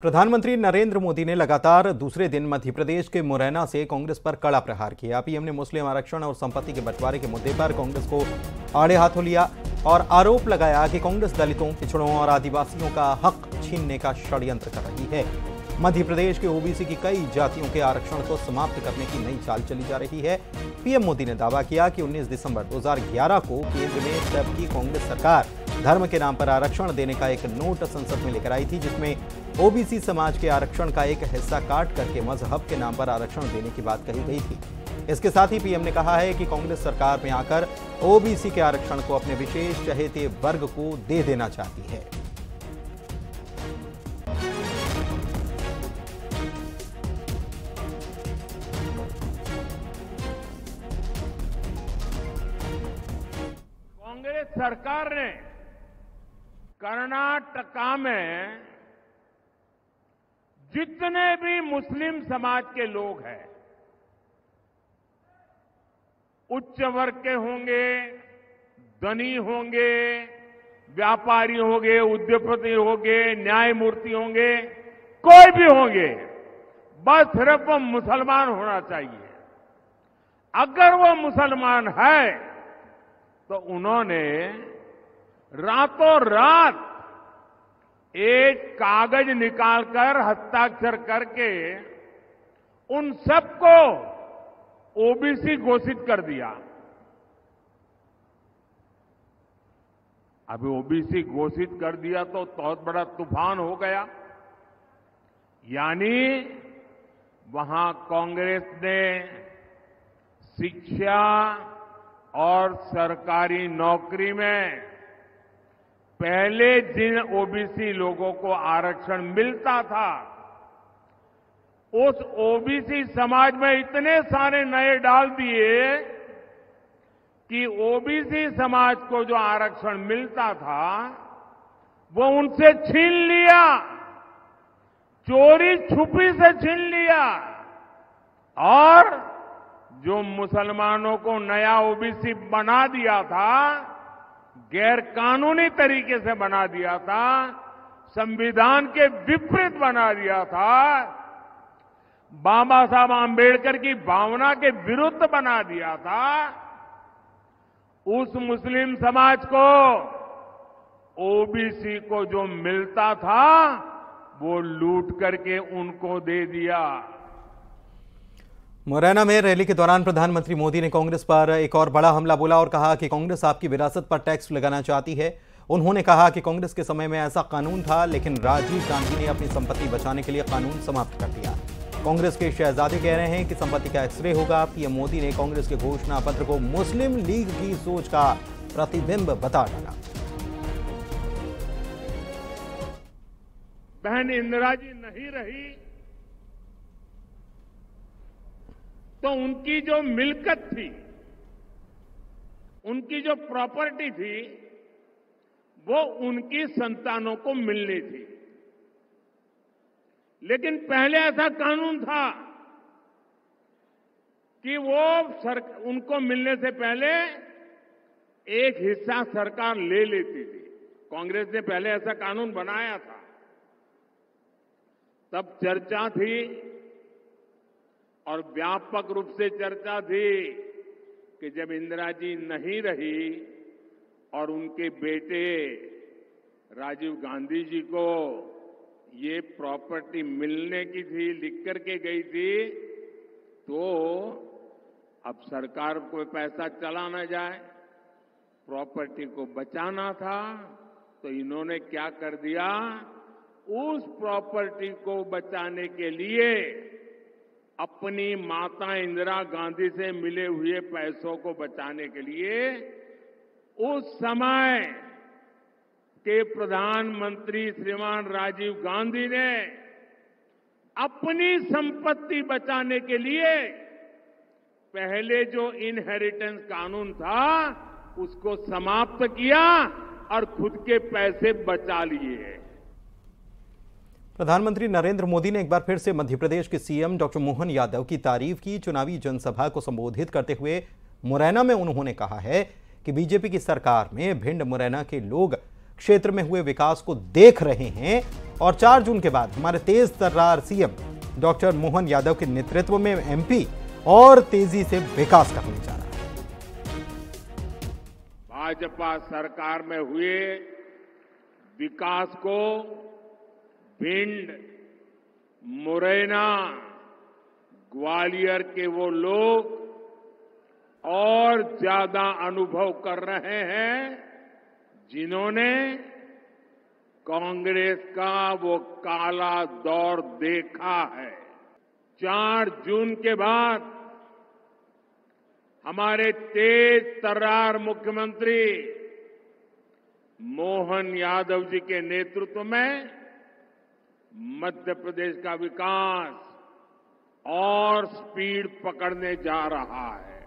प्रधानमंत्री नरेंद्र मोदी ने लगातार दूसरे दिन मध्य प्रदेश के मुरैना से कांग्रेस पर कड़ा प्रहार किया। पीएम ने मुस्लिम आरक्षण और संपत्ति के बंटवारे के मुद्दे पर कांग्रेस को आड़े हाथों लिया और आरोप लगाया कि कांग्रेस दलितों, पिछड़ों और आदिवासियों का हक छीनने का षड्यंत्र कर रही है। मध्य प्रदेश के ओबीसी की कई जातियों के आरक्षण को समाप्त करने की नई चाल चली जा रही है। पीएम मोदी ने दावा किया कि 19 दिसंबर 2011 को केंद्र में तब की कांग्रेस सरकार धर्म के नाम पर आरक्षण देने का एक नोट संसद में लेकर आई थी, जिसमें ओबीसी समाज के आरक्षण का एक हिस्सा काट करके मजहब के नाम पर आरक्षण देने की बात कही गई थी। इसके साथ ही पीएम ने कहा है कि कांग्रेस सरकार में आकर ओबीसी के आरक्षण को अपने विशेष चहेते वर्ग को दे देना चाहती है। कांग्रेस सरकार ने कर्नाटका में जितने भी मुस्लिम समाज के लोग हैं, उच्च वर्ग के होंगे, धनी होंगे, व्यापारी होंगे, उद्योगपति होंगे, न्यायमूर्ति होंगे, कोई भी होंगे, बस सिर्फ वो मुसलमान होना चाहिए। अगर वो मुसलमान है तो उन्होंने रातों रात एक कागज निकालकर हस्ताक्षर करके उन सबको ओबीसी घोषित कर दिया। अभी ओबीसी घोषित कर दिया तो बहुत बड़ा तूफान हो गया। यानी वहां कांग्रेस ने शिक्षा और सरकारी नौकरी में पहले जिन ओबीसी लोगों को आरक्षण मिलता था, उस ओबीसी समाज में इतने सारे नए डाल दिए कि ओबीसी समाज को जो आरक्षण मिलता था वो उनसे छीन लिया, चोरी छुपी से छीन लिया। और जो मुसलमानों को नया ओबीसी बना दिया था, गैर कानूनी तरीके से बना दिया था, संविधान के विपरीत बना दिया था, बाबा साहब आंबेडकर की भावना के विरुद्ध बना दिया था, उस मुस्लिम समाज को ओबीसी को जो मिलता था वो लूट करके उनको दे दिया। मुरैना में रैली के दौरान प्रधानमंत्री मोदी ने कांग्रेस पर एक और बड़ा हमला बोला और कहा कि कांग्रेस आपकी विरासत पर टैक्स लगाना चाहती है। उन्होंने कहा कि कांग्रेस के समय में ऐसा कानून था, लेकिन राजीव गांधी ने अपनी संपत्ति बचाने के लिए कानून समाप्त कर दिया। कांग्रेस के शहजादे कह रहे हैं कि संपत्ति का एक्सरे होगा। पीएम मोदी ने कांग्रेस के घोषणा पत्र को मुस्लिम लीग की सोच का प्रतिबिंब बता डाला। बहन इंदिरा जी नहीं रही तो उनकी जो मिल्कत थी, उनकी जो प्रॉपर्टी थी, वो उनकी संतानों को मिलनी थी। लेकिन पहले ऐसा कानून था कि उनको मिलने से पहले एक हिस्सा सरकार ले लेती थी। कांग्रेस ने पहले ऐसा कानून बनाया था। तब चर्चा थी और व्यापक रूप से चर्चा थी कि जब इंदिरा जी नहीं रही और उनके बेटे राजीव गांधी जी को ये प्रॉपर्टी मिलने की थी, लिख करके गई थी, तो अब सरकार को पैसा चला ना जाए, प्रॉपर्टी को बचाना था, तो इन्होंने क्या कर दिया, उस प्रॉपर्टी को बचाने के लिए अपनी माता इंदिरा गांधी से मिले हुए पैसों को बचाने के लिए उस समय के प्रधानमंत्री श्रीमान राजीव गांधी ने अपनी संपत्ति बचाने के लिए पहले जो इनहेरिटेंस कानून था उसको समाप्त किया और खुद के पैसे बचा लिए। प्रधानमंत्री नरेंद्र मोदी ने एक बार फिर से मध्य प्रदेश के सीएम डॉक्टर मोहन यादव की तारीफ की। चुनावी जनसभा को संबोधित करते हुए मुरैना में उन्होंने कहा है कि बीजेपी की सरकार में भिंड मुरैना के लोग क्षेत्र में हुए विकास को देख रहे हैं और 4 जून के बाद हमारे तेज तर्रार सीएम डॉक्टर मोहन यादव के नेतृत्व में एमपी और तेजी से विकास करने जा रहा है। भाजपा सरकार में हुए विकास को भिंड, मुरैना, ग्वालियर के वो लोग और ज्यादा अनुभव कर रहे हैं जिन्होंने कांग्रेस का वो काला दौर देखा है। 4 जून के बाद हमारे तेज तर्रार मुख्यमंत्री मोहन यादव जी के नेतृत्व में मध्य प्रदेश का विकास और स्पीड पकड़ने जा रहा है।